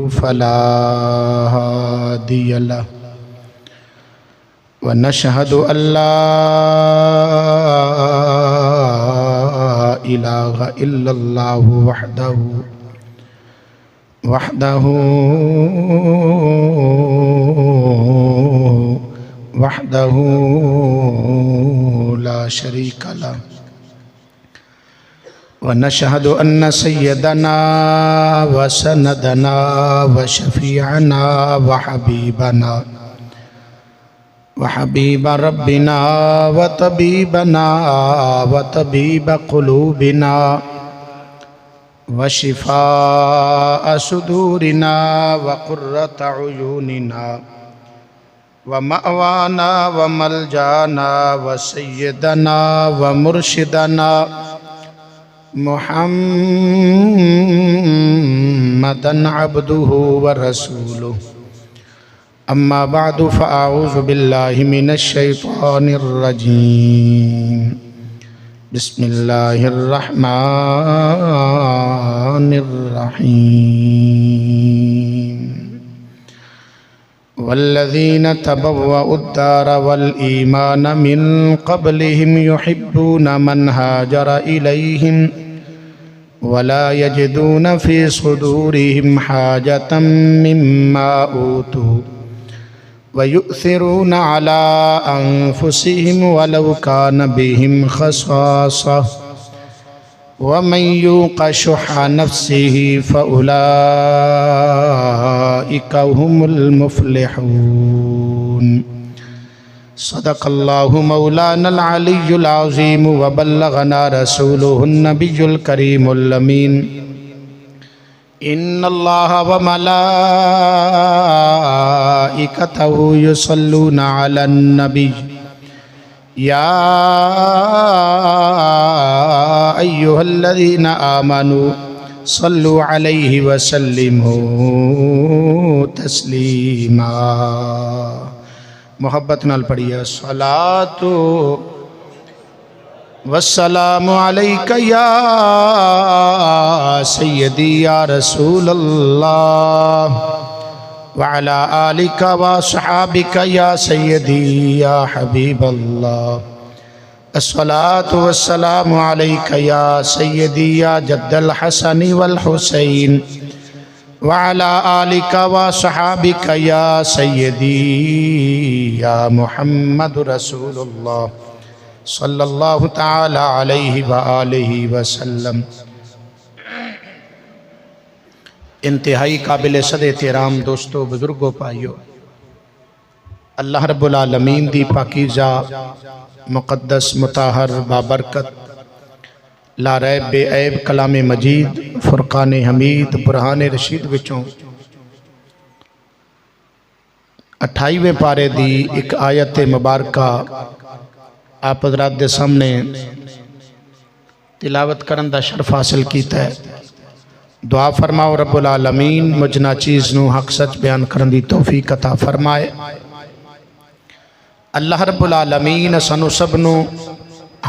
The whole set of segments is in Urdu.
فلا هادي له ونشهد أن لا إله إلا الله وحده لا شريك له ونشهد أن سيدنا وسندنا وشفيعنا وحبيب ربنا وطبيبنا وطبيب قلوبنا وشفاء صدورنا وقرة عيوننا ومأوانا وملجانا وسيدنا ومرشدنا محمدا عبده ورسوله أما بعد فأعوذ بالله من الشيطان الرجيم بسم الله الرحمن الرحيم والذين تبوأوا الدار والإيمان من قبلهم يحبون من هاجر إليهم ولا يجدون في صدورهم حاجة مما أوتوا ويؤثرون على أنفسهم ولو كان بهم خصاصة ومن يوق شح نفسه فأولئك هم المفلحون صدق الله مولانا العلي العظيم وبلغنا رسوله النبي الكريم الأمين إن الله وملائكته يصلون على النبي يا أيها الذين آمنوا صلوا عليه وسلموا تسليما محبت نال پڑھیے صلاۃ والسلام علیک یا سیدی یا رسول اللہ وعلی آلک واصحابک یا سیدی یا حبیب اللہ الصلاۃ والسلام علیک یا سیدی یا جد الحسن والحسین وعلى آلك وصحابك يا سيدي يا محمد رسول الله صلى الله تعالى عليه وآله وسلم انتہائی قابل صد احترام دوستو بزرگوں پائیو اللہ رب العالمین دی پاکیزہ مقدس مطہر بابرکت لا ریب بے عیب کلام مجید فرقان حمید برہان رشید وچوں 28ویں پارے دی ایک آیت مبارکہ آپ حضرات دے سامنے تلاوت کرن دا شرف حاصل کیتا ہے دعا فرماؤ رب العالمین مجھنا چیز نو حق سچ بیان کرن دی توفیق عطا فرمائے اللہ رب العالمین سنو سب نو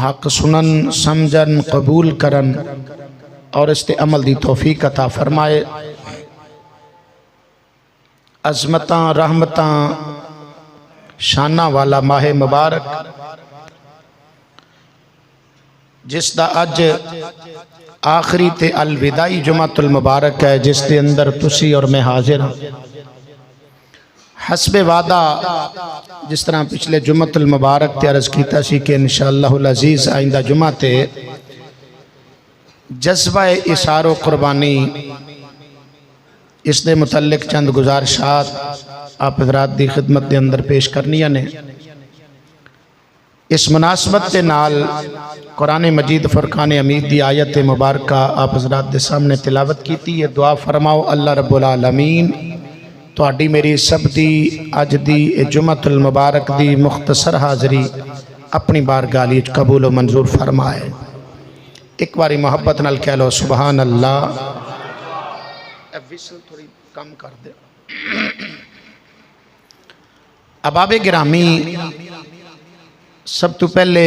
حق سنن سمجھن قبول کرن اور اس تے عمل دی توفیق عطا فرمائے عظمتاں رحمتاں شانہ والا ماہ مبارک جس دا اج آخری تے الوداعی جمعۃ المبارک ہے جس دے اندر تسی اور میں حاضر ہوں حسب وعدہ جس طرح پچھلے جمعۃ المبارک تے عرض کیتا سی کہ انشاءاللہ العزیز آئندہ جمعہ تے جذبہ اثار و قربانی اس دے متعلق چند گزارشات آپ حضرات دی خدمت دے اندر پیش کرنیاں نے اس مناسبت دے نال قرآن مجید فرقان حمید دی آیت مبارکہ آپ حضرات دے سامنے تلاوت کیتی ہے دعا فرماؤ اللہ رب العالمین تواڈی میری سب دی اج دی جمعۃ المبارک دی مختصر حاضری اپنی بارگاہ وچ قبول و منظور فرمائے ایک باری محبت نال کہہ لو سبحان اللہ ویسل تھوڑی کم کر دے احباب گرامی سب تو پہلے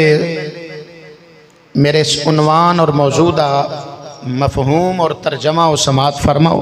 میرے اس عنوان اور موضوع دا مفہوم اور ترجمہ و سماعت فرماؤ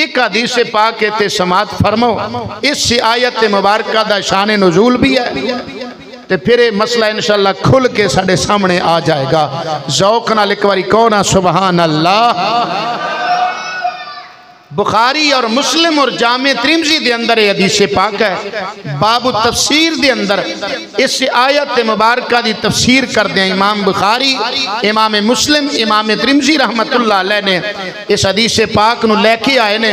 ایک حدیث پاک تے سماعت فرماؤ، اس آیت مبارکہ دا شان نزول بھی ہے، تے پھر مسئلہ انشاءاللہ کھل کے ساڑھے سامنے آ جائے گا۔ ذوق نال ایک باری کہنا سبحان اللہ۔ بخاری اور مسلم اور جامع ترمذی دے اندر یہ حدیث پاک ہے، باب تفسیر دے اندر اس آیت مبارکہ دی تفسیر کر دیں امام بخاری، امام مسلم، امام ترمذی رحمت اللہ علیہ نے اس حدیث پاک نو لے کے آئے نے،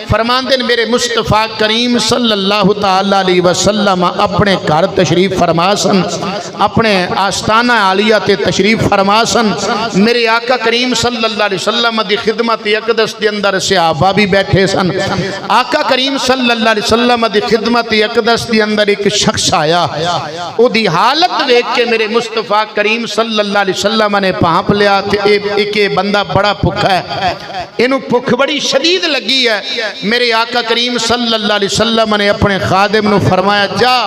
فرماندے نے میرے مصطفیٰ کریم صلی اللہ تعالی علیہ وسلم اپنے گھر تشریف فرما سن، اپنے آستانہ عالیہ تے تشریف فرما سن، میرے آقا کریم صلی اللہ علیہ وسلم دی خدمت اقدس دے اندر صحابہ بھی بیٹھے سن۔ آقا کریم صلی اللہ علیہ وسلم دی خدمت اقدس دی اندر ایک شخص آیا، او دی حالت دیکھ کے میرے مصطفیٰ کریم صلی اللہ علیہ وسلم نے پانپ لیا کہ ایک بندہ بڑا بھوکا ہے، انہوں بھوک بڑی شدید لگی ہے۔ میرے آقا کریم صلی اللہ علیہ وسلم نے اپنے خادم نو فرمایا جا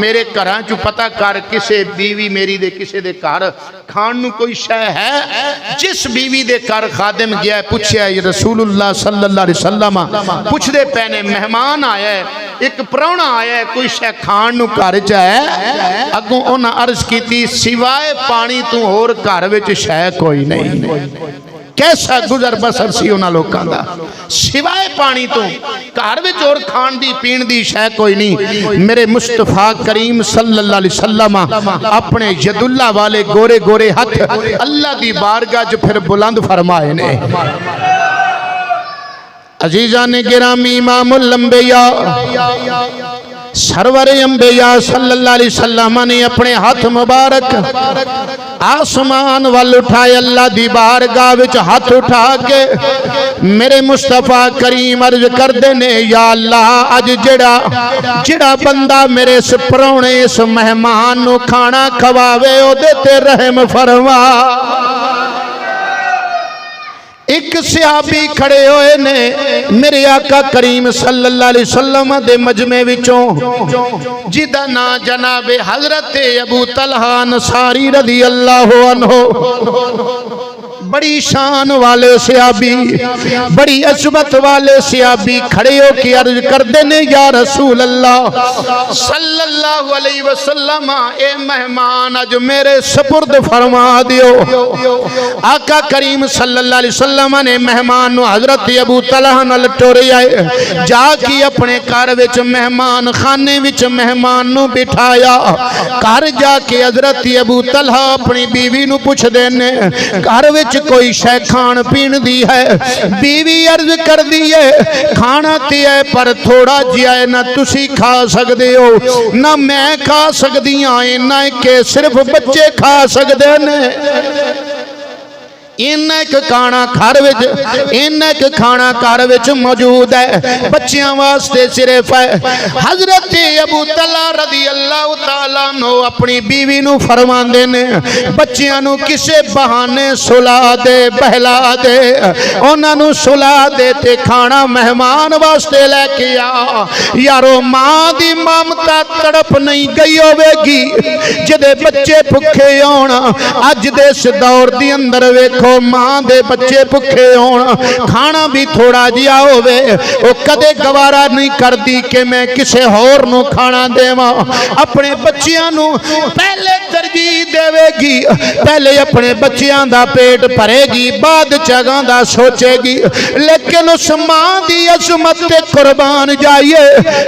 میرے گھراں چوں پتہ کر کسے بیوی میری دے کسے دے گھر کھان نو کوئی شے ہے۔ جس بیوی دے گھر خادم گیا ہے پوچھیا ہے رسول اللہ صلی اللہ علیہ وسلم پوچھ دے پہنے مہمان آیا ہے، ایک پرونا آیا ہے، کوئی شے کھان نو گھر چ ہے؟ اگوں انہاں عرض کیتی سوائے پانی تو اور گھر وچ شے کوئی نہیں۔ کیسا گزر بسر سی انہاں لوکاں دا، سوائے پانی تو گھر وچ اور کھان دی پین دی شے کوئی نہیں۔ میرے مصطفیٰ کریم صلی اللہ علیہ وسلم اپنے ید اللہ والے گورے گورے ہاتھ اللہ دی بارگاہ جو پھر بلند فرمائے نے۔ عزیزان گرامی امام الانبیاء سرور انبیاء صلی اللہ علیہ وسلم نے اپنے ہاتھ مبارک آسمان وال اٹھائے، اللہ دی بارگاہ وچ ہاتھ اٹھا کے میرے مصطفیٰ کریم عرض کر دینے یا اللہ اج جڑا بندہ میرے اس پرونے اس مہمان نو کھانا کھواوے او دیتے رحم فرما۔ ایک صحابی کھڑے ہوئے نے میرے آقا کریم صلی اللہ علیہ وسلم دے مجمع وچوں جدا نا جناب حضرت ابو طلحہ انصاری رضی اللہ عنہ، بڑی شان والے صحابی، بڑی عظمت والے صحابی کھڑے ہو کے عرض کر دینے یا رسول اللہ صلی اللہ علیہ وسلم اے مہمان اج میرے سپرد فرما دیو۔ آقا کریم صلی اللہ علیہ وسلم نے مہمان نو حضرت ابو طلحہ نال ٹورے آئے، جا کی اپنے گھر وچ مہمان خانے وچ مہمان نو بٹھایا۔ گھر جا کے حضرت ابو طلحہ اپنی بیوی نو پوچھ دینے گھر وچ کوئی شے کھان پین دی ہے؟ بیوی عرض کر دی ہے کھانا تے ہے پر تھوڑا جیا ہے، نہ تسی کھا سکدے ہو نہ میں کھا سکدی ہاں، نہ کہ صرف بچے کھا سکدے نے۔ ایک کھانا گھر وچ موجود ہے، بچیاں واسطے صرف ہے۔ حضرت ابو طلحہ رضی اللہ تعالیٰ عنہ اپنی بیوی نو فرماندے نے بچیاں نو کسے بہانے سلا دے بہلا دے، انہاں نو سلا دے تے کھانا مہمان واسطے لے کے آ۔ یارو ماں دی ممتا تڑپ نہیں گئی ہوے گی جدے بچے بھکھے ہون۔ اج دے اس دور دی اندر ویکھو ماں دے بچے بھکھے ہون، کھانا بھی تھوڑا جیا ہوئے وہ کدے گوارا نہیں کر دی کہ میں کسے ہور نو کھانا دیواں۔ اپنے بچیاں نو پہلے ترجیح دے گی، پہلے اپنے بچیاں دا پیٹ بھرے گی، بعد جگہ دا سوچے گی۔ لیکن اس ماں دی عظمت تے قربان جائیے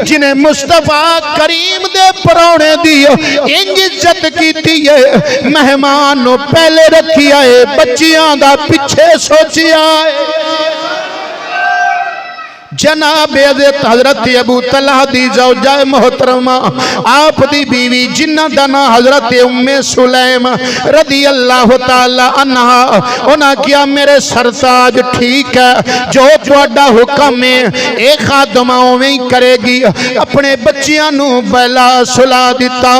جنہیں مصطفیٰ کریم دے پرونے دی انج عزت کیتی ہے، مہمان نو پہلے رکھی آئے، بچیاں دا پیچھے سوچیا ہے۔ جناب حضرت ابو طلحہ دی زوجہ محترمہ آپ دی بیوی جنہ دا نام حضرت ام سلیم رضی اللہ تعالی عنہ، انہاں کیا میرے سرتاج ٹھیک ہے جو تہاڈا حکم ہے اے خادمہ اوویں کرے گی۔ اپنے بچیاں نو بہلا سلا دیتا،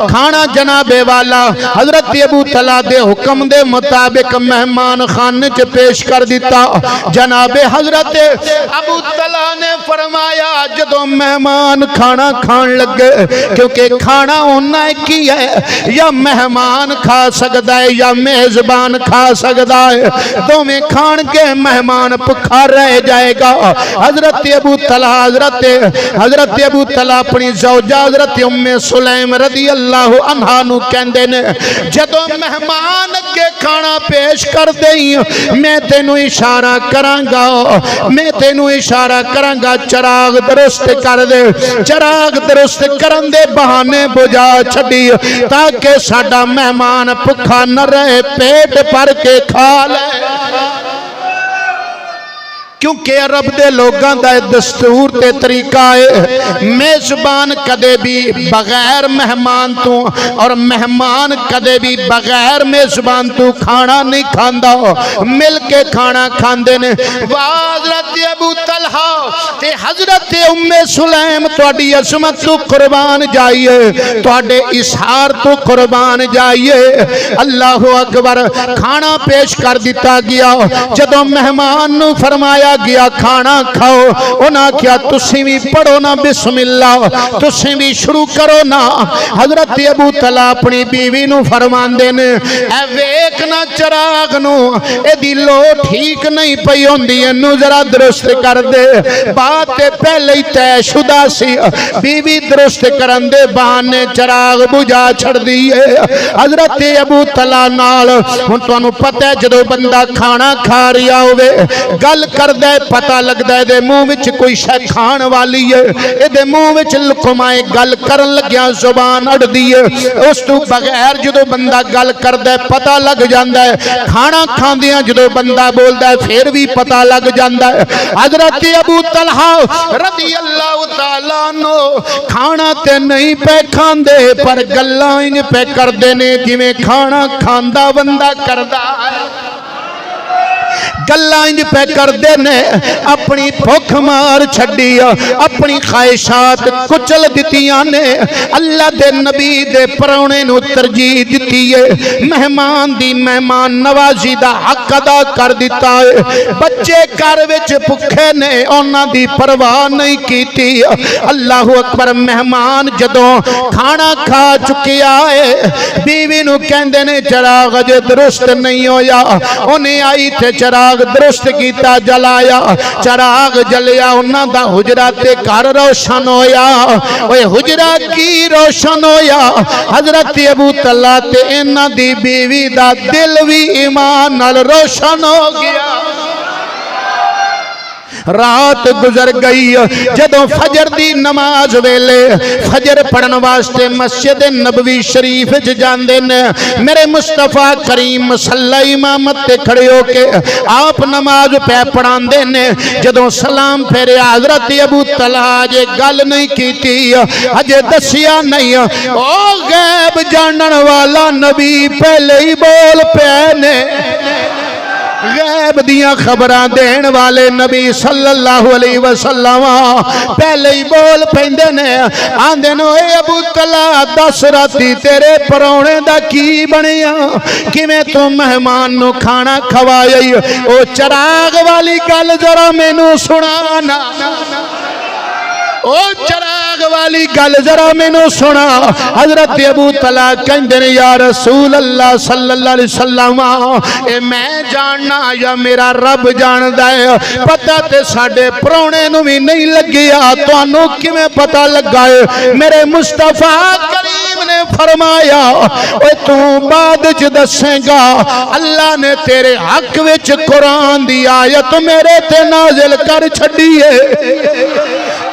کھانا جناب والا حضرت ابو طلحہ دے حکم دے مطابق مہمان خانے چ پیش کر دیتا۔ جناب حضرت ابو تلا نے فرمایا جدو مہمان کھانا کھان لگے کیونکہ کھانا ہونا کی ہے یا مہمان کھا سکتا ہے یا میزبان کھا سکتا ہے تو میں کھان کے مہمان بھوکا رہ جائے گا حضرت ابو طلحہ اپنی زوجہ حضرت ام سلیم رضی اللہ عنہا نو کہندے نے جدو مہمان کے کھانا پیش کر دیں میں تینوں اشارہ کراں گا چراغ درست کر دے چراغ درست کرن دے بہانے بجا چھڈی تاکہ ساڈا مہمان بھوکا نہ رہے پیٹ بھر کے کھا لے کیونکہ عرب دے لوگاں دا دستور تے طریقہ ہے میزبان کدے بھی بغیر مہمان تو اور مہمان کدے بھی بغیر میزبان تو کھانا نہیں کھاندا مل کے کھانا کھاندے نے حضرت ابو طلحہ تے حضرت ام سلیم تواڈی عظمت تو قربان جائیے تواڈے اظہار تو قربان جائیے اللہ اکبر کھانا پیش کر دیتا گیا جدوں مہمان نو فرمایا گیا کھانا کھاؤ انہاں کیا تسی بھی پڑھو نا بسم اللہ تسی بھی شروع کرو نا حضرت ابو طلحہ اپنی بیوی نو فرماندے نے اے ویکھ نا چراغ نو اے دی لو ٹھیک نہیں پئی ہوندی اینو ذرا درست کر دے بات تے پہلے ہی طے شدہ سی بیوی درست کرن دے بہانے چراغ بجھا چھڑ دیئے حضرت ابو طلحہ نال ہن تانوں پتہ ہے جدوں بندہ کھانا کھا رہا ہوے گل کر دے پتہ لگ دے دے منہ وچ کوئی شے کھان والی ہے اے دے منہ وچ لقمائے گل کرن لگیا زبان اڑ دی ہے اس تو بغیر جدوں بندہ گل کر دے پتہ لگ جاندا ہے کھانا کھاندیاں جدوں بندہ بولدا ہے پھر بھی پتہ لگ جاندا ہے حضرت ابو طلحہ رضی اللہ تعالی عنہ کھانا تے نہیں پہ کھاندے پر گلاں انج پہ کردے نے جویں کھانا کھاندا بندہ کردا ہے گلاں انج پہ کر دینے اپنی بھوک مار چھڈی اپنی خواہشات کچل دتیاں نے اللہ دے نبی دے پرونے نو ترجیح دتی ہے مہمان دی مہمان نوازی دا حق ادا کر دیتا ہے بچے گھر وچ بھکھے نے انہاں دی پرواہ نہیں کیتی اللہ اکبر مہمان جدوں کھانا کھا چکیا ہے بیوی نو کہندے نے چراغ اجے درست نہیں ہویا انہیں آئی تے چراغ درست کیتا جلایا چراغ جلیا انہاں دا حجرہ تے گھر روشن ہویا اوے حجرہ کی روشن ہویا حضرت ابو طلحہ تے انہاں دی بیوی دا دل بھی ایمان نال روشن ہو گیا رات گزر گئی جدوں فجر دی نماز ویلے فجر پڑھن واسطے مسجد نبوی شریف وچ جاندے نے میرے مصطفیٰ کریم صلی امامت تے کھڑے ہو کے آپ نماز پہ پڑھاندے نے جدوں سلام پھیرے حضرت ابو طلحہ اجے گل نہیں کیتی اجے دسیا نہیں او غیب جانن والا نبی پہلے ہی بول پے نے غیب دیاں خبراں دین والے نبی صلی اللہ علیہ وسلم پہلے ہی بول پیندے نے آندے نو اے ابو طلحہ دس راتی تیرے پرونے دا کی بنیا کیویں تو مہمان نو کھانا کھوائی او چراغ والی گل ذرا مینوں سنانا او چراغ والی گل ذرا مینوں سنا حضرت ابو طلحہ کہندے نے یا رسول اللہ صلی اللہ علیہ وسلم اے میں جاننا یا میرا رب جاندا ہے پتہ تے ساڈے پرونے نوں وی نہیں لگیا تانوں کیویں پتہ لگا ہے میرے مصطفیٰ کریم نے فرمایا اوے تو بعد وچ دسیں گا اللہ نے تیرے حق وچ قرآن دی آیت میرے تے نازل کر چھڈی ہے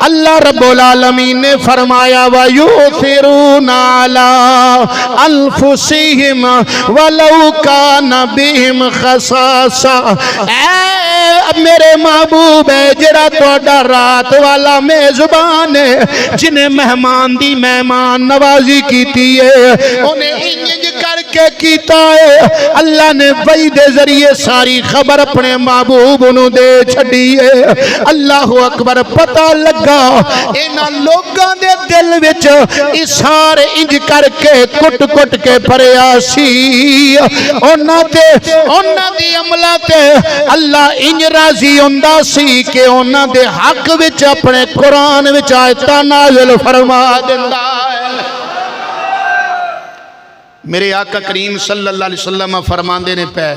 اللہ رب العالمین نے فرمایا وَيُؤْثِرُونَ عَلَىٰ أَنفُسِهِمْ وَلَوْ كَانَ بِهِمْ خَصَاصَةٌ اے میرے محبوب ہے جڑا تہاڈا رات والا میزبان ہے جنہیں مہمان دی مہمان نوازی کیتی ہے انہیں انج کر کے کیتا ہے اللہ نے وحی دے ذریعے ساری خبر اپنے محبوب انہوں دے چھڑی ہے اللہ اکبر پتہ لگا اینا لوگاں دے دل وچ اشار انج کر کے کٹ کٹ کے پریا سی اونا دی عملہ تے اللہ انج راضی ہوندہ سی کہ اونا دے حق وچ اپنے قرآن وچ آیتاں نازل فرما دیندا ہے میرے آقا کریم صلی اللہ علیہ وسلم فرماندے نے پہ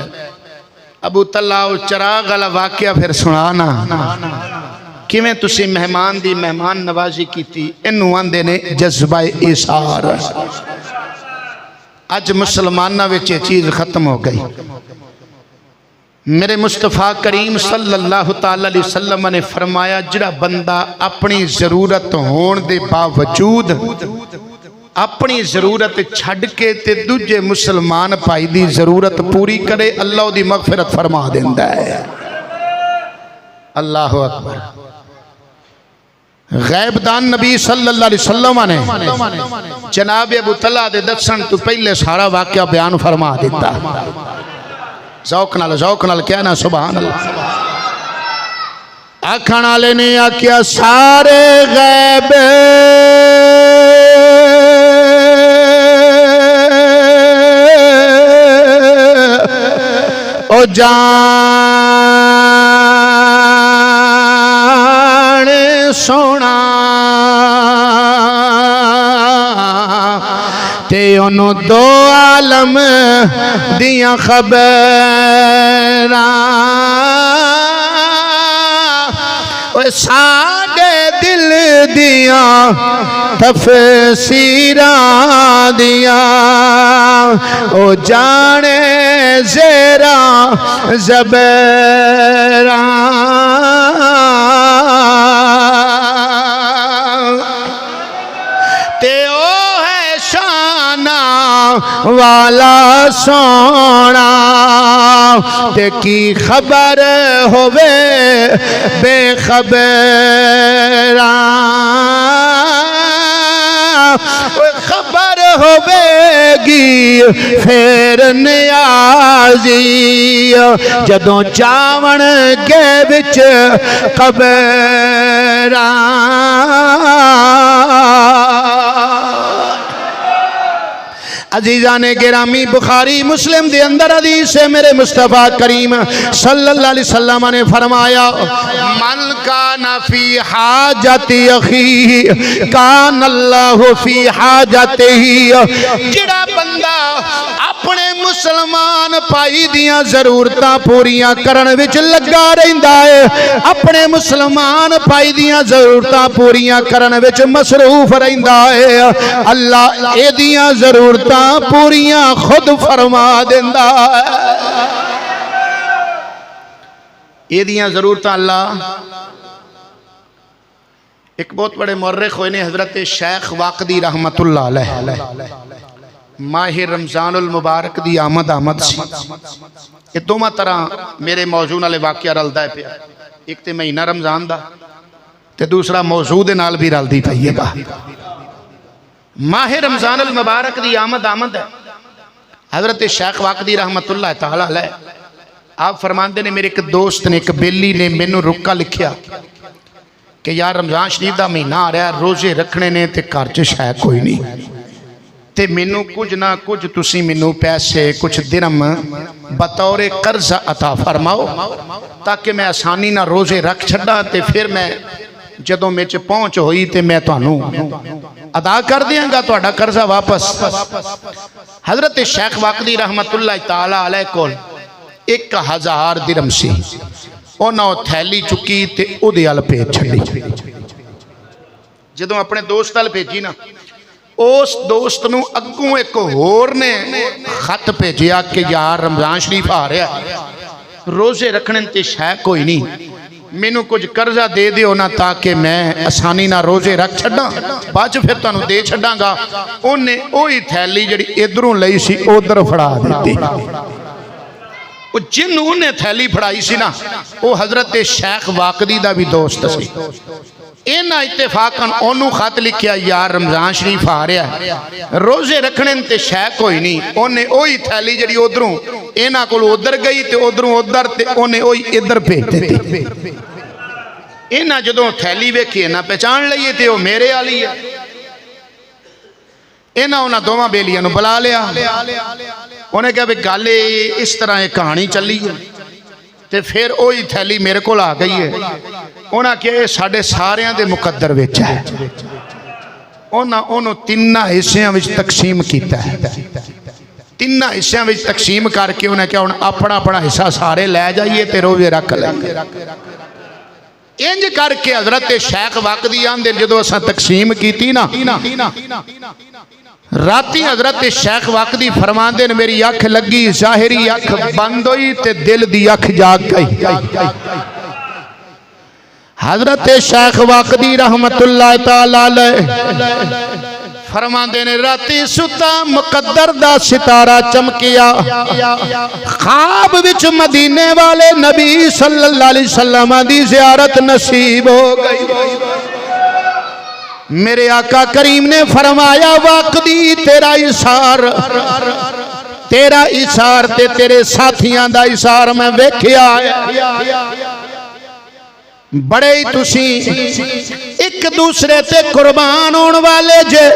ابو طلحہ چراغ والا واقعہ پھر سنانا کیویں تسی مہمان دی مہمان نوازی کیتی انہوں آندے نے جذبہ ایثار اج مسلمانہ وچ یہ چیز ختم ہو گئی میرے مصطفیٰ کریم صلی اللہ علیہ وسلم نے فرمایا جڑا بندہ اپنی ضرورت ہون دے باوجود اپنی ضرورت چھڑ کے تے دوجے مسلمان پائی دی ضرورت پوری کرے اللہ دی مغفرت فرما دیندہ ہے اللہ اکبر غیب دان نبی صلی اللہ علیہ وسلم نے جناب ابو طلحہ دے دسن تو پہلے سارا واقعہ بیان فرما دیتا ذوق نال کیا نا سبحان اللہ آکھن والے نے آکھیا سارے غیب او جان سونا تے انہوں دو عالم دیاں خبراں ساڑے دل دیاں تفسیراں دیاں او جانے زیراں زبراں تے او ہے شانہ والا سونا تے کی خبر ہوئے بے خبراں خبر ہوئے گی پھر نیازی جدوں چاون کے بچ قبراں عزیزان گرامی بخاری مسلم دے اندر حدیث ہے میرے مصطفیٰ کریم صلی اللہ علیہ وسلم نے فرمایا من کان فی حاجت اخی کان اللہ فی حاجتہ جڑا بندہ اپنے مسلمان پائی دیاں ضرورتاں پوریاں کرن وچ لگا رہندا ہے اپنے مسلمان پائی دیاں ضرورتاں پوریاں کرن وچ مصروف رہندا ہے اللہ اے دیاں ضرورتاں پوریاں خود فرما دیندا ہے اے دیاں ضرورتاں اللہ ایک بہت بڑے مورخ ہوئے نے حضرت شیخ واقدی رحمت اللہ علیہ ماہ رمضان المبارک دی آمد سی یہ دو طرح میرے موضوع نالے واقعہ رلدا ہے پیا ایک تے مہینہ رمضان دا تے دوسرا موضوع دے نال بھی رلدی پئی ہے با ماہ رمضان المبارک دی آمد ہے حضرت شیخ واقدی رحمت اللہ تعالی علیہ آپ فرماندے نے میرے ایک دوست نے ایک بیلی نے مینوں رکا لکھیا کہ یار رمضان شریف دا مہینہ آ رہا ہے روزے رکھنے نے تے گھر چ شے کوئی نہیں تے مینوں کچھ نہ کچھ تسی مینوں پیسے کچھ درم بطور قرض عطا فرماؤ تاکہ میں آسانی نہ روزے رکھ چھڑا تے پھر میں جدوں میں چ پہنچ ہوئی تے میں تانوں ادا کر دیاں گا تہاڈا قرضہ واپس حضرت شیخ واقدی رحمت اللہ تعالی علیہ کول 1000 درم سی انہاں تھیلی چکی تے او دے ال بھیج چھڈی جدوں اپنے دوست ال بھیجی نا اس دوست نو اگوں ایک ہور نے خط بھیجیا کہ یار رمضان شریف آ رہا روزے رکھنے تے شے کوئی نہیں مینوں کچھ قرضہ دے دیو نا تاکہ میں آسانی نہ روزے رکھ چھڈاں بعد پھر تانوں دے چھڈاں گا اونے اوہی تھیلی جڑی ادھروں لئی سی ادھر پھڑا دتی جنوں نے تھیلی پھڑائی سی نا وہ حضرت شیخ واقدی دا بھی دوست سی اینا اتفاقاً انہوں خط لکھیا یار رمضان شریف آ رہا ہے روزے رکھنے تے شے کوئی نہیں انہیں اوہی تھیلی جڑی ادھروں اینا کول ادھر گئی تے ادھروں ادھر تے انہیں اوہی ادھر بھیج دیتی اینا جدوں تھیلی ویکھی اینا پہچان لئیے تے وہ میرے والی ہے اینا انہاں دوواں بیلیاں نو بلا لیا انہیں کہا بھی گالے اس طرح ایک کہانی چلی ہے تے پھر اوہی تھیلی میرے کو آ گئی ہے انہاں کہ ساڑھے ساریاں دے مقدر ویچا ہے انہوں تینہ حصیاں وچ تقسیم کیتا ہے تینہ حصیاں وچ تقسیم کر کے انہیں کہا اپنا اپنا حصہ سارے لے جائیے تے روزے رکھ لیں انج کر کے حضرت شیخ واقعی آندے جدو اساں تقسیم کیتی نا راتی حضرت شیخ واقعی فرماندے نے میری اکھ لگی ظاہری اکھ بند ہوئی تے دل دی اکھ جاگ گئی حضرت شیخ واقعی رحمت اللہ تعالی علیہ فرماندے نے راتی ستا مقدر دا ستارہ چمکیا خواب وچ مدینے والے نبی صلی اللہ علیہ وسلم دی زیارت نصیب ہو گئی میرے آقا کریم نے فرمایا واقعی تیرا اثار تے تیرے ساتھیاں دا اثار میں ویکھیا ہے بڑے ہی تسی ایک دوسرے تے قربان ہون والے جے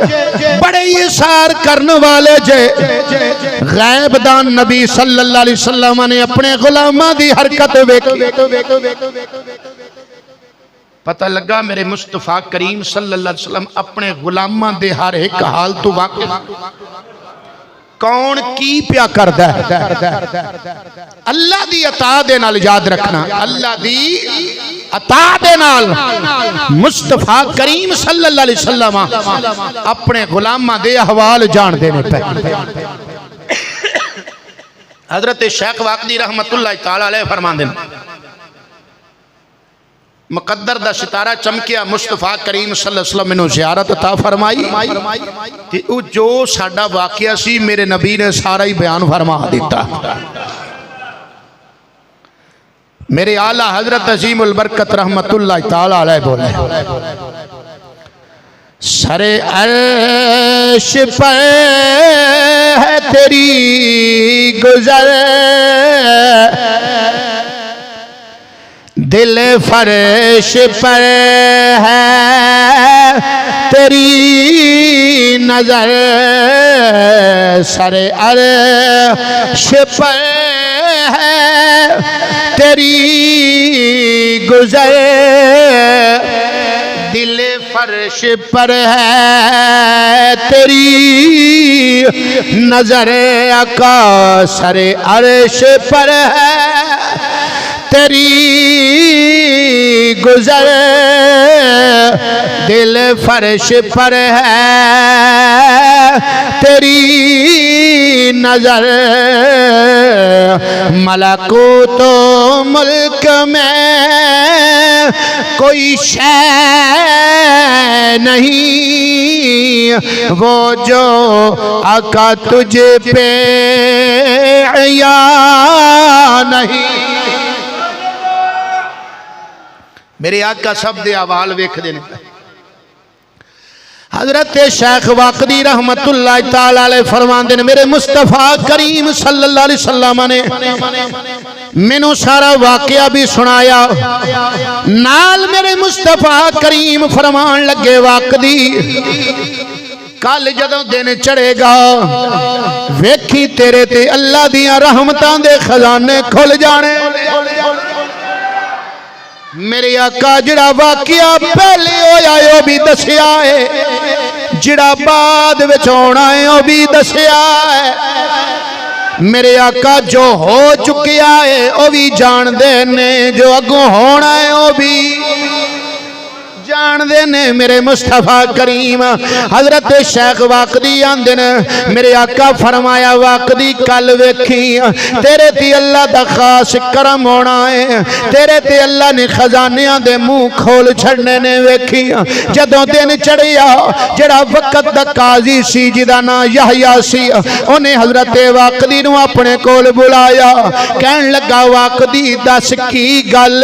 بڑے ہی اثار کرن والے جے غیب دان نبی صلی اللہ علیہ وسلم نے اپنے غلاماں دی حرکت ویکھی پتہ لگا میرے مصطفیٰ کریم صلی اللہ علیہ وسلم اپنے غلاماں دے ہر ایک حال تو واقف کون کی پیا کردہ ہے اللہ دی عطا دے نال یاد رکھنا اللہ دی عطا دے نال مصطفیٰ کریم صلی اللہ علیہ وسلم اپنے غلامہ دے احوال جان دینے پہ حضرت شیخ واقعی رحمت اللہ تعالی علیہ فرمان دینا مقدر دا ستارہ چمکیا مصطفیٰ کریم صلی اللہ علیہ وسلم نے زیارت عطا فرمائی کہ جو ساڑھا واقعہ سی میرے نبی نے سارا ہی بیان فرما دیتا میرے اعلیٰ حضرت عظیم البرکت رحمت اللہ تعالی علیہ بولے سر عرش پر ہے تیری گزر دل فرش پر ہے تیری نظر سر عرش پر ہے تیری گزر دل فرش پر ہے تیری نظر آقا سر عرش پر ہے تیری گزر دل فرش پر ہے تیری نظر ملکوت و ملک میں کوئی شے نہیں وہ جو آقا تجھ پہ عیا نہیں میرے آقا سب دے احوال ویکھ دینے حضرت شیخ واقعی رحمت اللہ تعالی علیہ فرمان دینے میرے مصطفیٰ کریم صلی اللہ علیہ وسلم نے مینوں سارا واقعہ بھی سنایا نال میرے مصطفیٰ کریم فرمان لگے واقعی کل جدوں دن چڑھے گا ویکھی تیرے تے اللہ دیاں رحمتاں دے خزانے کھل جانے میرے آقا جڑا واقعہ پہلے ہویا ہے وہ بھی دسیا ہے جڑا بعد وچ ہونا ہے وہ بھی دسیا ہے میرے آقا جو ہو چکیا ہے وہ بھی جان دینے جو اگوں ہونا ہے وہ بھی جان دینے میرے مصطفیٰ کریم حضرت شیخ واقعی آندن میرے آقا فرمایا واقعی کل ویکھی تیرے تی اللہ دا خاص کرم ہونا ہے تیرے تی اللہ نے خزانیاں دے منہ کھول چھڑنے نے ویکھی جدوں دن چڑھیا جڑا وقت دا قاضی سی جدا نا یحییٰ سی انہیں حضرت واقعی نو اپنے کول بلایا کہن لگا واقعی دس کی گل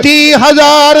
30,000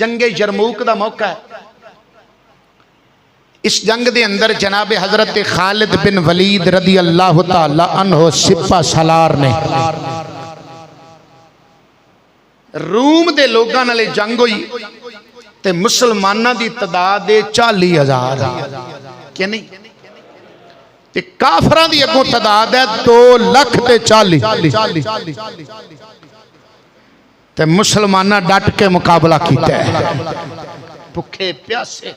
جنگ یرموک دا موقع ہے. اس جنگ دے اندر جناب حضرت خالد بن ولید رضی اللہ تعالی عنہ سپہ سالار نے روم دے لوگاں نالے جنگ ہوئی تے مسلمانہ دی تعداد 40,000 کہ نہیں تے کافران دی اگوں تعداد ہے 2,40,000 تے مسلمانہ ڈٹ کے مقابلہ کیتا ہے. بھکھے پیاسے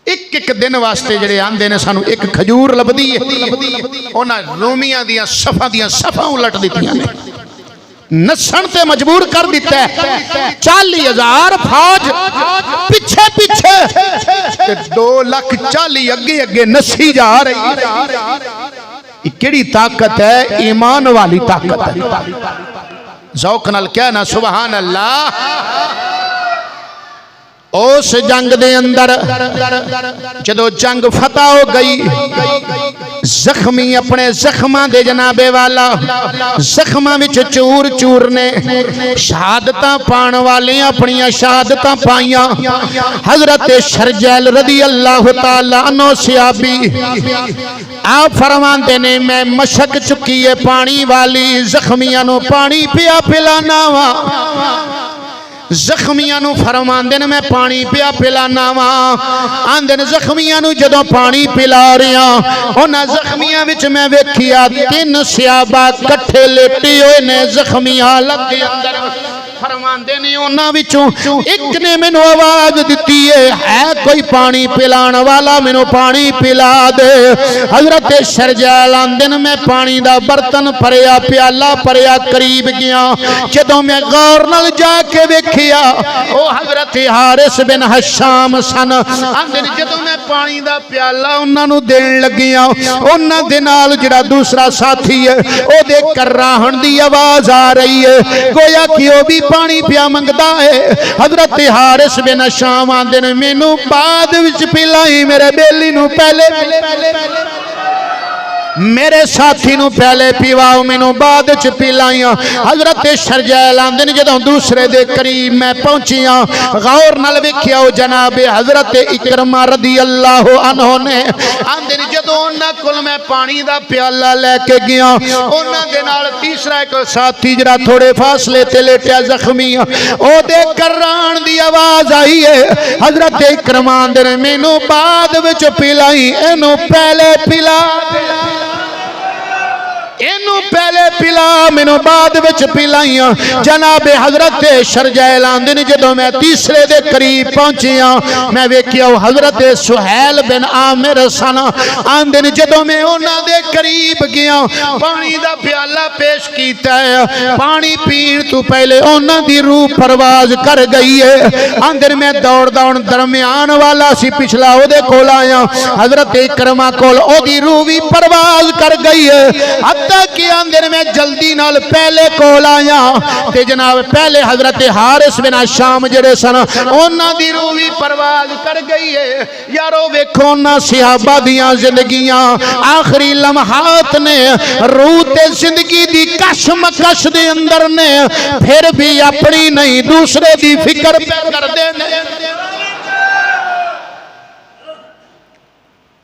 ایک ایک دن واسطے جڑے آندے نے سانو ایک کھجور لبدی ہے اونا رومیاں دیاں صفاں الٹ دیتیاں نے نسن تے مجبور کر دیتا ہے. 40,000 فوج پیچھے پیچھے 2,40,000 اگے اگے نسی جا رہی. یہ کیڑی طاقت ہے؟ ایمان والی طاقت ہے. ذوق نال کہنا سبحان اللہ. اس جنگ دے اندر جدو جنگ فتح ہو گئی زخمی اپنے زخمان دے جنابے والا زخمان وچ چور چور نے شہادتاں پان والے اپنی شہادتاں پائیاں. حضرت شرجیل رضی اللہ تعالیٰ عنہ صحابی آپ فرماندے نے میں مشک چکی ہے پانی والی زخمیاں نو پانی پیا پلانا وا. زخمیاں نو فرماندے نے میں پانی پیا پلانا وا. آندے نے زخمیاں نو جدوں پانی پلا رہا انہاں زخمیاں وچ میں ویکھیا 3 صحابہ کٹھے لیٹے ہوئے نے زخمیاں لگ کے اندر. فرماندے نے انہاں وچوں ایک نے مینوں آواز دتی ہے کوئی پانی پلان والا مینوں پانی پلا دے. حضرت شرجیل آندے نے میں پانی دا برتن پریا پیالہ پریا قریب گیا جدوں میں غور نال جا کے ویکھیا او حضرت حارث بن حشام سن. آندے نے جدوں میں پانی دا پیالہ انہاں نوں دین لگیا انہاں دے نال جڑا دوسرا ساتھی ہے او دے کراہن دی آواز آ رہی ہے گویا کہ او بھی پانی پیا منگدا ہے. حضرت حارث بن حشام آندے نے مینوں بعد وچ پلائی میرے بیلی نو پہلے میرے ساتھی نو پہلے پیواؤ مینوں بعد چ پلائیاں. حضرت شرجیل آندے نے جدوں دوسرے دے قریب میں پہنچیاں غور نال ویکھیا او جناب حضرت اکرمہ رضی اللہ عنہ نے. آندے نے جدوں انہاں کول میں پانی دا پیالہ لے کے گیا انہاں دے نال تیسرا ایک ساتھی جڑا تھوڑے فاصلے تے لیٹیا زخمی او دے کران دی آواز آئی ہے. حضرت اکرمہ آندے نے مینوں بعد وچ پلائی اینوں پہلے پلا اینو پہلے پلا مینوں بعد وچ پلائیاں. جناب حضرت شرجیل آندے نے جدوں میں تیسرے دے قریب پہنچیاں میں ویکھیا حضرت سہیل بن عامر سن. آندے نے جدوں میں انہاں دے قریب گیا پانی دا پیالہ پیش کیتا ہے پانی پین تو پہلے انہاں دی روح پرواز کر گئی ہے. آندے میں دوڑ درمیان والا سی پچھلا او دے کول آیا حضرت اکرمہ کول او دی روح بھی پرواز کر گئی ہے. کہ اندر میں جلدی نال پہلے کول آیا تے جناب پہلے حضرت حارث بن حشام جڑے سن انہاں دی روح بھی پرواز کر گئی ہے. یارو ویکھو نہ صحابہ دیاں زندگیاں آخری لمحات نے روح تے زندگی دی کشمکش دے اندر نے پھر بھی اپنی نہیں دوسرے دی فکر پہ کر دے نے.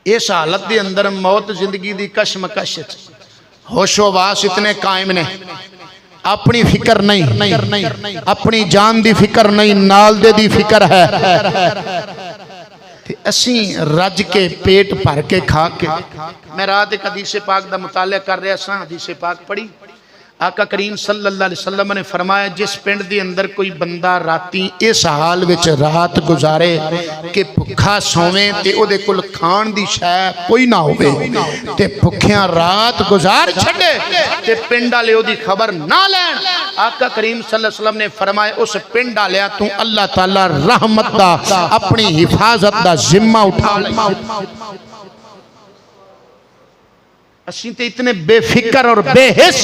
اس حالت دے اندر موت زندگی دی کشمکش ہوش و واس اتنے قائم نے اپنی فکر نہیں اپنی جان دی فکر نہیں نال دے دی فکر ہے. اسیں رج کے پیٹ بھر کے کھا کے میں رات ایک حدیث پاک دا مطالعہ کر رہا سا. حدیث پاک پڑھی آقا کریم صلی اللہ علیہ وسلم نے فرمایا جس پنڈ دی اندر کوئی بندہ راتی اس حال وچ رات گزارے کہ بھکھا سویں تے او دے کول کھان دی شے کوئی نہ ہوئے تے بھکھیاں رات گزار چھڑے تے پنڈ والے او دی خبر نہ لین. آقا کریم صلی اللہ علیہ وسلم نے فرمایا اس پنڈ والیا تو اللہ تعالی رحمت دا اپنی حفاظت دا ذمہ اٹھا لے. اسیں تے اتنے بے فکر اور بے حس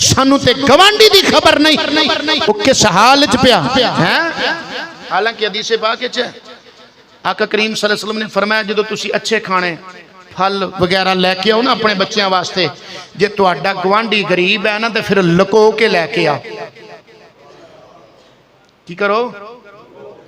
سانو تے گوانڈی دی خبر نہیں وہ کس حال چ پیا. حالانکہ حدیث پاک وچ آقا کریم صلی اللہ علیہ وسلم نے فرمایا جدو تسی اچھے کھانے پھل وغیرہ لے کے آؤ نا اپنے بچیاں واسطے جے تہاڈا گوانڈی غریب ہے نا تے پھر لکو کے لے کے آ. کی کرو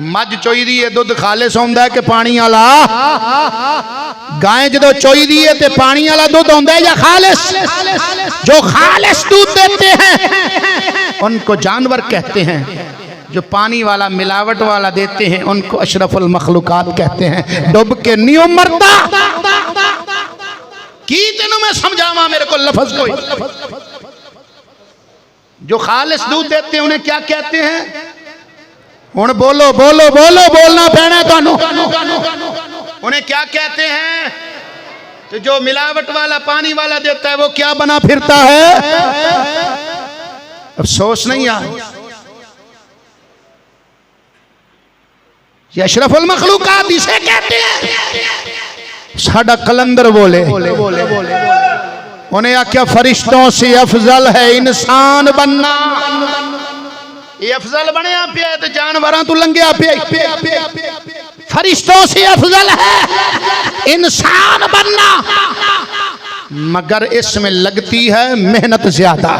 مجھ چوئی دی ہے دودھ خالص ہوندہ ہے کہ پانی والا؟ گائیں جدو چوئی دی ہے تے پانی والا دودھ ہوندہ ہے یا خالص؟ جو خالص دودھ دیتے ہیں ان کو جانور کہتے ہیں، جو پانی والا ملاوٹ والا دیتے ہیں ان کو اشرف المخلوقات کہتے ہیں۔ ڈب کے نیو مرتا کی تینوں میں سمجھاواں میرے کو لفظ کوئی؟ جو خالص دودھ دیتے ہیں انہیں کیا کہتے ہیں؟ ہن بولو بولو بولو، بولنا پینا تو انہیں کیا کہتے ہیں؟ تو جو ملاوٹ والا پانی والا دیتا ہے وہ کیا بنا پھرتا ہے؟ افسوس نہیں آ یہ اشرف المخلوقات اسے کہتے ہیں۔ ساڈا کلندر بولے انہیں کیا فرشتوں سے افضل ہے انسان بننا؟ یہ افضل بنے آپ پہ تو جانوراں تو لنگے آپ پہ، فرشتوں سے افضل ہے انسان بننا، مگر اس میں لگتی ہے محنت زیادہ،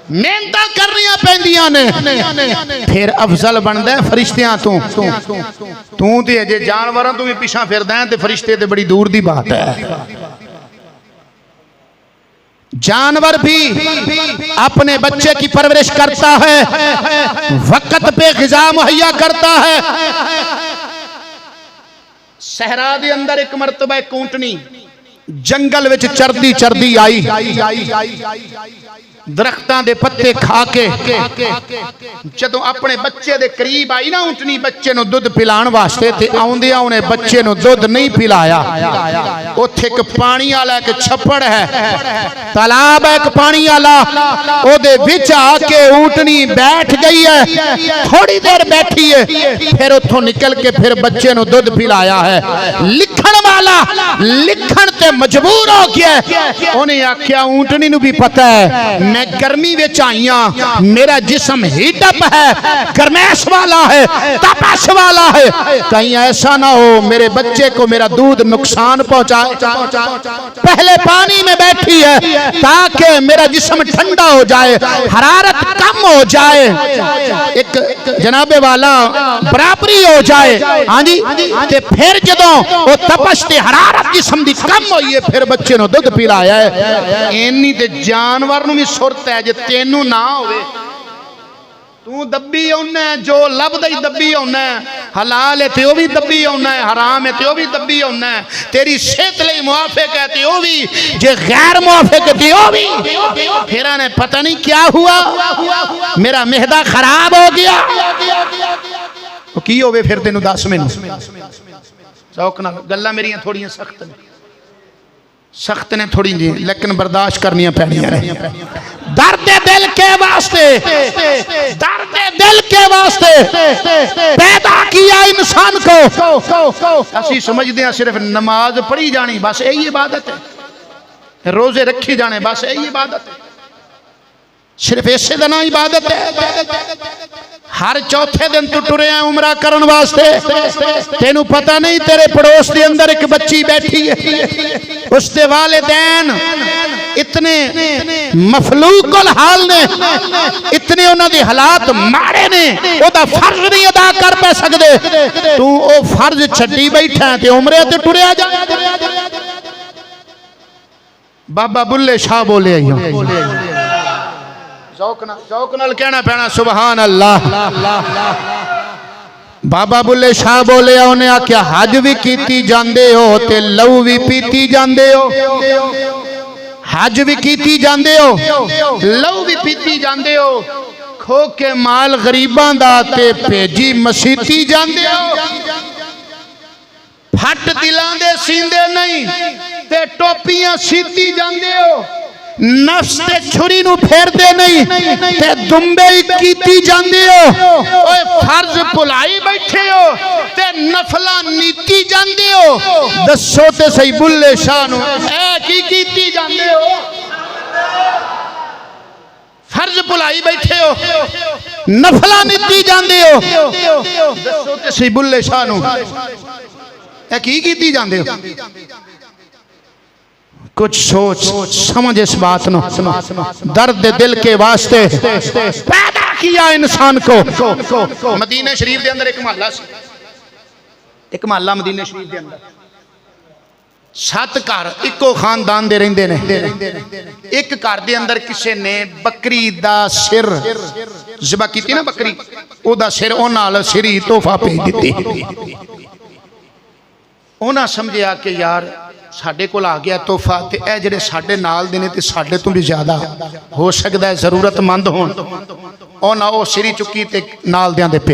محنتاں کرنیاں پیندیاں نے، پھر افضل بندہ ہے فرشتیاں تو تے جے جانوراں تو بھی پیچھے پھردا ہے تے فرشتے تے بڑی دور دی بات ہے۔ جانور بھی اپنے بچے کی پرورش کرتا ہے، وقت پہ غذا مہیا کرتا ہے۔ صحرا دے اندر ایک مرتبہ ایک اونٹنی جنگل وچ چردی چردی آئی، درختاں دے پتے کھا کے جدوں اپنے بچے دے قریب آئی نا اونٹنی بچے نو دودھ پلان واسطے تے آوندیاں انہیں بچے نو دودھ نہیں پلایا۔ اوتھے ایک پانی والا ایک چھپڑ ہے، تالاب ہے ایک پانی والا، او دے وچ آ کے اونٹنی بیٹھ گئی ہے، تھوڑی دیر بیٹھی ہے، پھر اتھوں نکل کے پھر بچے نو دودھ پلایا ہے۔ لکھن والا لکھن تے مجبور ہو گیا، انہیں آکھیا اونٹنی نو بھی پتہ ہے میں گرمی وچ آئیاں، میرا جسم ہیٹ اپ ہے، گرمیش والا ہے، تپش والا ہے، کہیں ایسا نہ ہو میرے بچے کو میرا دودھ نقصان پہنچائے، پہلے پانی میں بیٹھی ہے تاکہ میرا جسم ٹھنڈا ہو جائے، حرارت کم ہو جائے، ایک جناب والا برابری ہو جائے، ہاں جی، تے پھر جدوں وہ تپش تے حرارت جسم دی کم ہوئی ہے پھر بچے نو دودھ پلایا ہے۔ اینی تے جانور نو بھی صورت ہے جے تینوں نہ ہوئے تو دبی ہونا ہے، جو لب دائی دبی ہونا ہے، حلال ہے تیو بھی دبی ہونا ہے، حرام ہے تیو بھی دبی ہونا ہے، تیری صحت لئی موافق ہے تیو بھی، جے غیر موافق ہے تیو بھی، پھر آنے پتہ نہیں کیا ہوا، میرا مہدہ خراب ہو گیا، تو کی ہوئے پھر تینوں 10 منٹ سوکنا گلہ میری ہیں تھوڑی ہیں سخت نے تھوڑی جی لیکن برداشت کرنی ہیں پہنی ہیں۔ درد دل کے واسطے، درد دل کے واسطے پیدا کیا انسان کو، اسی سمجھ دیں صرف نماز پڑھی جانی بس یہی عبادت ہے، روزے رکھی جانے بس یہی عبادت ہے، صرف ایسے دن عبادت ہے۔ ہر چوتھے دن تو ٹرے ہیں عمرہ کرن واسطے، تینوں پتہ نہیں تیرے پڑوس دے اندر ایک بچی بیٹھی ہے، اس دے والدین اتنے مفلوق الحال نے، اتنے انہاں دی حالات ماڑے نے، او دا فرض نہیں ادا کر پہ سکدے، تو او فرض چھڈی بیٹھا ہے تے عمرے تے ٹریا جا۔ بابا بلے شاہ بولے آئیوں ذوق نال کہنا پینا سبحان اللہ۔ بابا بلے شاہ بولے انہیں آکیا حج بھی کیتی جاندے ہو تے لو بھی پیتی جاندے ہو، حج بھی کیتی جاندے ہو لو بھی پیتی جاندے ہو، کھو کے مال غریباں دا تے پیجی مسیتی جاندے ہو، پھٹ دلان دے سیندے نہیں تے ٹوپیاں سیتی جاندے ہو، نفس تے چھری نو پھیر دے نہیں تے دمبے کیتی جاندے ہو، اوے فرض پلائی بیٹھے ہو تے نفلہ نیتی جاندے ہو، دسو تے صحیح بلے شاہ نو اے کی کیتی جاندے ہو، فرض پلائی بیٹھے ہو نفلہ نیتی جاندے ہو، دسو تے صحیح بلے شاہ نو اے کی کیتی جاندے ہو۔ کچھ سوچ سمجھ اس بات نو، درد دل کے واسطے پیدا کیا انسان کو. مدینہ شریف دے اندر ایک محلہ سی, ایک محلہ مدینہ شریف دے اندر 7 گھر ایکو خاندان دے رہندے نے. ایک گھر دے اندر کسے نے بکری دا سر ذبح کیتی نا, بکری او دا سر اون نال سری تحفہ بھیج دتی. انہاں سمجھیا کہ یار ساڈے کول آ گیا تحفہ, تے اے جڑے ساڈے نال دے نے تے ساڈے تو بھی زیادہ ہو سکدا ہے ضرورت مند ہون. انہاں او سری چکی تے نال دیاں دے پے.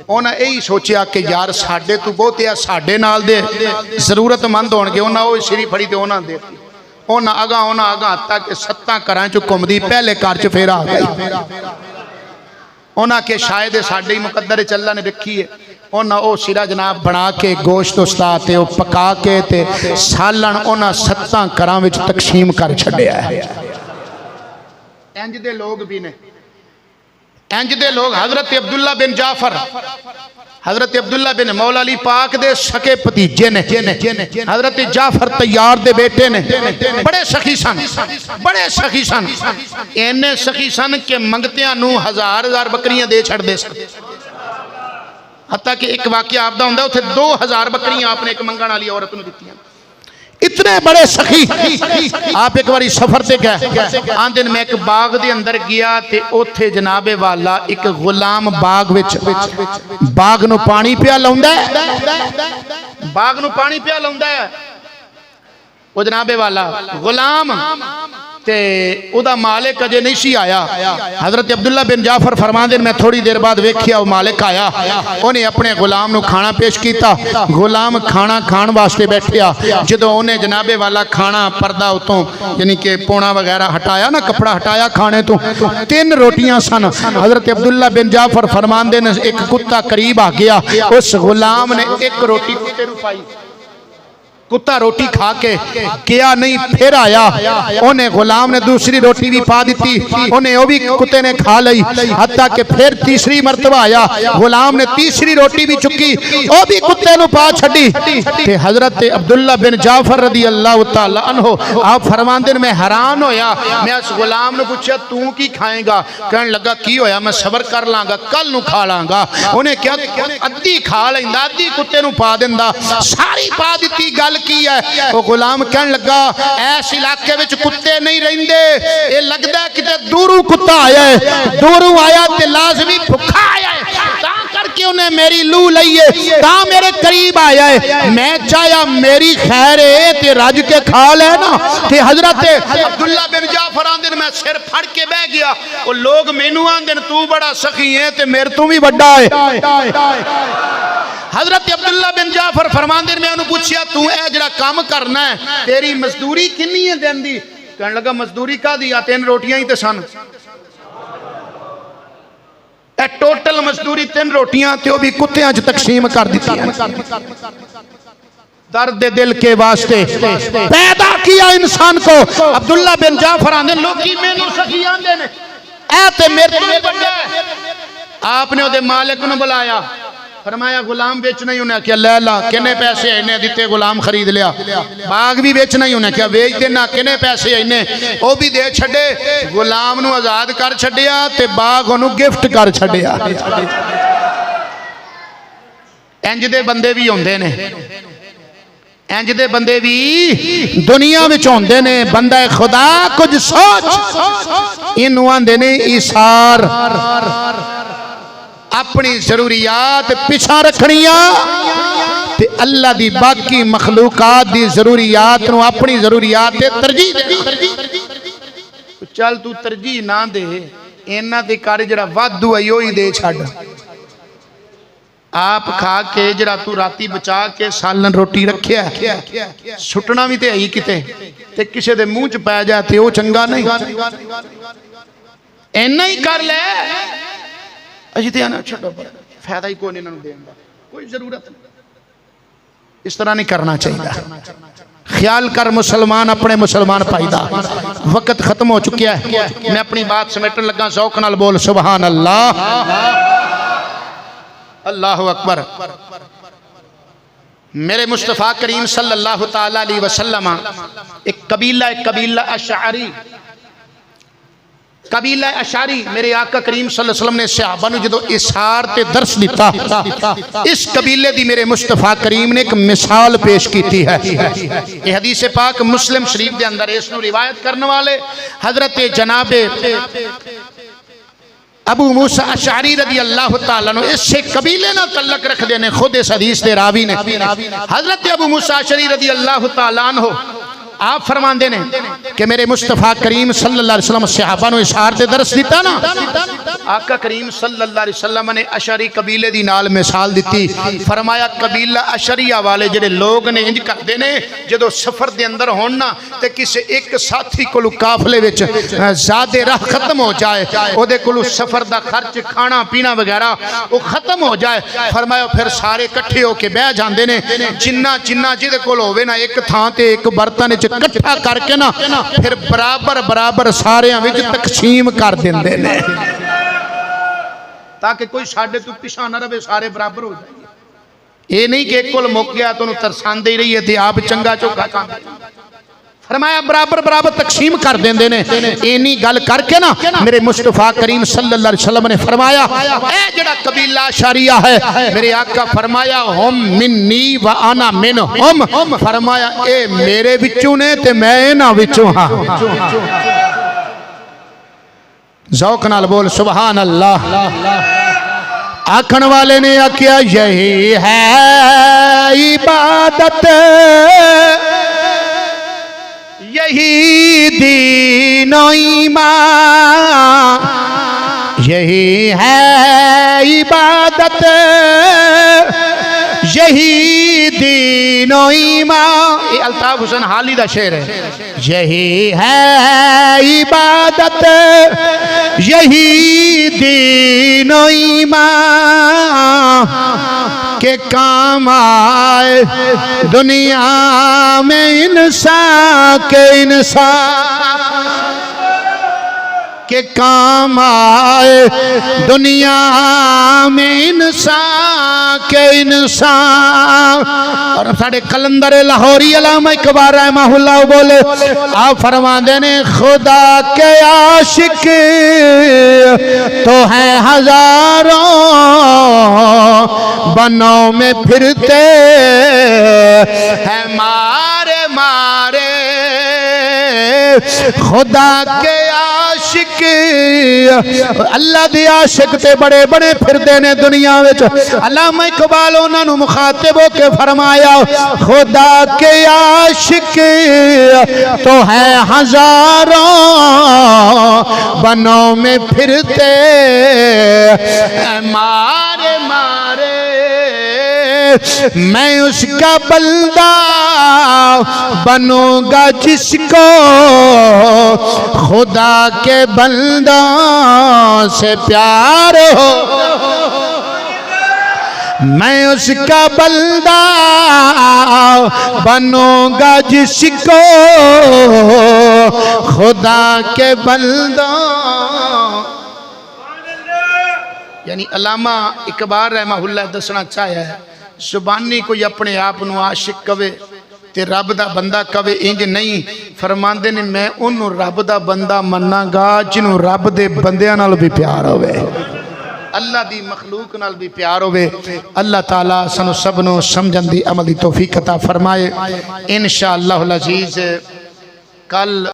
انہاں یہی سوچیا کہ یار ساڈے تو بہت ہے ساڈے نال دے ضرورت مند ہون گے. انہاں او سری پھڑی تے انہاں دے انہاں آگاں تک 7 گھراں چ گھمدی پہلے گھر چ پھر آ گئی. انہاں کہ شاید ساڈے ہی مقدر چ اللہ نے رکھی ہے. انہاں او سرا جناب بنا کے گوشت استا تے او پکا کے تے سالن انہاں 7 گھراں وچ تقسیم کر چھڈیا ہے. انج دے لوگ بھی نے, انج دے لوگ. حضرت عبداللہ بن جعفر, حضرت عبداللہ بن مولا علی پاک دے سکے پتیجے نے. حضرت جعفر طیار دے بیٹے نے. بڑے سخی سن, بڑے سخی سن. اینے سخی سن کہ منگتیاں نو 1000 بکریاں دے چھڑ دے سن. حتیٰ کہ ایک واقعہ آپ دا ہوندہ اتھے 2000 بکریاں آپ نے ایک منگان والی عورت نے دیتی ہیں. اتنے بڑے سخی. آپ ایک باری سفر تے گئے, آن دن میں ایک باغ دے اندر گیا تے اوتھے جناب والا ایک غلام باغ وچ باغ نو پانی پیا لوندا ہے, باغ نو پانی پیا لوندا ہے. وہ جناب والا غلام تے او دا مالک اجے نہیں سی آیا. حضرت عبداللہ بن جعفر فرمان دن میں تھوڑی دیر بعد ویکھیا وہ مالک آیا. انہیں اپنے غلام نو کھانا پیش کیتا. غلام کھانا کھان واسطے بیٹھیا. جدو انہیں جناب والا کھانا پردہ اتوں یعنی کہ پونا وغیرہ ہٹایا نا, کپڑا ہٹایا کھانے تو 3 روٹیاں سن. حضرت عبداللہ بن جعفر فرمان دن ایک کتا قریب آ گیا. اس غلام نے ایک روٹی کتے نو پائی. کتا روٹی کھا کے کیا نہیں پھر آیا. انہیں غلام نے دوسری روٹی بھی پا دیتی. انہیں وہ بھی کتے نے کھا لئی. حتیٰ کہ پھر تیسری مرتبہ آیا. غلام نے تیسری روٹی بھی چکی, وہ بھی کتے نو پا چھڑی. کہ حضرت عبداللہ بن جعفر رضی اللہ تعالیٰ عنہ آپ فرماندے میں حیران ہویا. میں اس غلام نے پوچھا تو کی کھائیں گا؟ کہنے لگا کی ہویا میں صبر کر لانگا, کل نو کھا لانگا. انہیں کیا ادھی کھا لیندا, ادھی کتے نو پا دیندا, ساری پا دیتی. گل کی ہے وہ غلام کہنے لگا ایس علاقے وچ کتے نہیں رہندے, یہ لگدا ہے کتے دوروں کتا آیا ہے, دوروں آیا تے لازمی بھکھا آیا ہے, تا کر کے انہیں میری لو لئیے, تا میرے قریب آیا ہے. میں چاہیا میری خیر ہے تے رج کے کھا لے نا. تے حضرت عبداللہ بن جعفر آندن میں سر پھڑ کے بہ گیا. وہ لوگ مینو آندن تو بڑا سخی ہے تے میرے تو بھی بڑا ہے. حضرت عبداللہ بن جعفر فرماندے میں انہوں پوچھیا تو اے جڑا کام کرنا ہے تیری مزدوری کنی ہے دین دی؟ کہنے لگا مزدوری کا دیا 3 روٹیاں ہی تے سن. اے ٹوٹل مزدوری 3 روٹیاں تے وہ بھی کتیاں جو تقسیم کر دیتی ہیں. درد دل کے واسطے پیدا کیا انسان کو. عبداللہ بن جعفر آندے لوگی میں نو سخی آندے نے اے تے میرے تو بڑا ہے. آپ نے وہ دے مالک نو بلایا, فرمایا غلام بیچنا ہی انہیں کیا لیلا کنے پیسے انہیں دیتے غلام خرید لیا. باغ بھی بیچنا ہی انہیں کیا بیچ دینا کنے پیسے انہیں وہ بھی دے چھڑے. غلام نو آزاد کر چھڑیا تے باغ انہوں گفٹ کر چھڑیا. انج دے بندے بھی ہوندے نے, انج دے بندے بھی دنیا وچ ہوندے نے. بندہ خدا کچھ سوچ انہوں آندے نے ایثار, اپنی ضروریات پیچھا رکھنیاں تے اللہ دی باقی مخلوقات دی ضروریات نو اپنی ضروریات تے ترجیح دے. چل تو ترجیح نہ دے, اینا دے کار جڑا وادو ہے یوہی دے چھڑ. آپ کھا کے جڑا تو راتی بچا کے سالن روٹی رکھیا ہے, سٹنا بھی تے ہی کتے تے کسے دے منہ چ پہ جاتے وہ چنگا نہیں. اینا ہی کر لے اجی تے آنا چھڑو پر فائدہ ہی کوئی نہیں دیں گا, کوئی ضرورت نہیں. اس طرح نہیں کرنا چاہیے. خیال کر مسلمان اپنے مسلمان پائیدہ. وقت ختم ہو چکیا ہے, میں اپنی بات سمیٹن لگا. ذوق نال بول سبحان اللہ, اللہ اکبر. میرے مصطفیٰ کریم صلی اللہ تعالیٰ علیہ وسلم ایک قبیلہ اشعری قبیلہ اشعری میرے آقا کریم صلی اللہ علیہ وسلم نے صحابہ نے جدو اشعار تے درس دیتا اس قبیلے دی میرے مصطفیٰ کریم نے ایک مثال پیش کیتی ہے. یہ حدیث پاک مسلم شریف دے اندر اس نو روایت کرنے والے حضرت جناب ابو موسیٰ اشعری رضی اللہ تعالیٰ عنہ اس سے قبیلے نہ تعلق رکھ دینے خود اس حدیث دے راوی نے. حضرت ابو موسیٰ اشعری رضی اللہ تعالیٰ عنہ آپ فرمان دینے کہ میرے مصطفیٰ کریم صلی اللہ علیہ وسلم صحابہ نو اشعار دے درس دیتا نا. آقا کریم صلی اللہ علیہ وسلم نے اشعری قبیلے دی نال مثال دیتی. فرمایا قبیلہ اشعریہ والے جڑے لوگ نے انج کر دینے جدو سفر دے اندر ہونا تے کسے ایک ساتھی کو قافلے وچ زیادہ راہ ختم ہو جائے او دے کولو سفر دا خرچ کھانا پینا وغیرہ وہ ختم ہو جائے. فرمایا پھر سارے کٹھے ہو کے بہ جاندے نے جنہ جدے کول ہووے نا ایک تھاں تے ایک برتن وچ کٹھا کر کے نا پھر برابر سارے وچ تقسیم کر دیندے نے تاکہ کوئی ساڈے تو پیچھے نہ رہے سارے برابر ہو جائیں. یہ نہیں کہ ایک کول مک گیا تو انہوں ترساندے ہی رہی ہے تے آپ چنگا چوکا کام. فرمایا برابر تقسیم کر دیندے نے. اینی گل کر کے نا میرے مصطفیٰ کریم صلی اللہ علیہ وسلم نے فرمایا اے جڑا قبیلہ اشعریہ ہے میرے آقا فرمایا ہم منی و انا منہم. فرمایا اے میرے وچوں نے تے میں انہاں وچوں ہاں. ذوق نال بول سبحان اللہ. آکھن والے نے آکھیا یہی ہے عبادت یہی دین و ایمان یہی ہے عبادت یہی دین و ایمان. یہ الطاف حسین حالی دا شعر ہے. یہی ہے عبادت یہی دین و ایمان کہ کام آئے دنیا میں انسان کے انسان کہ کام آئے دنیا میں انسان کے انسان. اور ساڑھے قلندر لاہوری علامہ اقبال رحمہ اللہ بولے آپ فرما دینے خدا کے عاشق تو ہیں ہزاروں بنوں میں پھرتے ہیں مارے خدا کے عاشق اللہ دی عاشق تے بڑے بڑے پھردے نے دنیا وچ. علامہ اقبال انہاں نو مخاطب ہو کے فرمایا خدا کے عاشق تو ہیں ہزاروں بنوں میں پھرتے مارے میں اس کا بندہ بنوں گا جس کو خدا کے بندوں سے پیار ہو. میں اس کا بندہ بنوں گا جس کو خدا کے بندوں. یعنی علامہ اقبال رحمہ اللہ دسنا چاہیا ہے زبانی کوئی اپنے آپ نو عاشق کہے تے رب دا بندہ کہے انج نہیں. فرماندے نے میں انہوں رب دا بندہ مننا گا جنہوں رب دے بندیاں نال بھی پیار ہوئے اللہ دی مخلوق نال بھی پیار ہوئے. اللہ تعالیٰ سنو سبنو سمجھن دی عمل دی توفیق عطا فرمائے. انشاءاللہ العزیز کل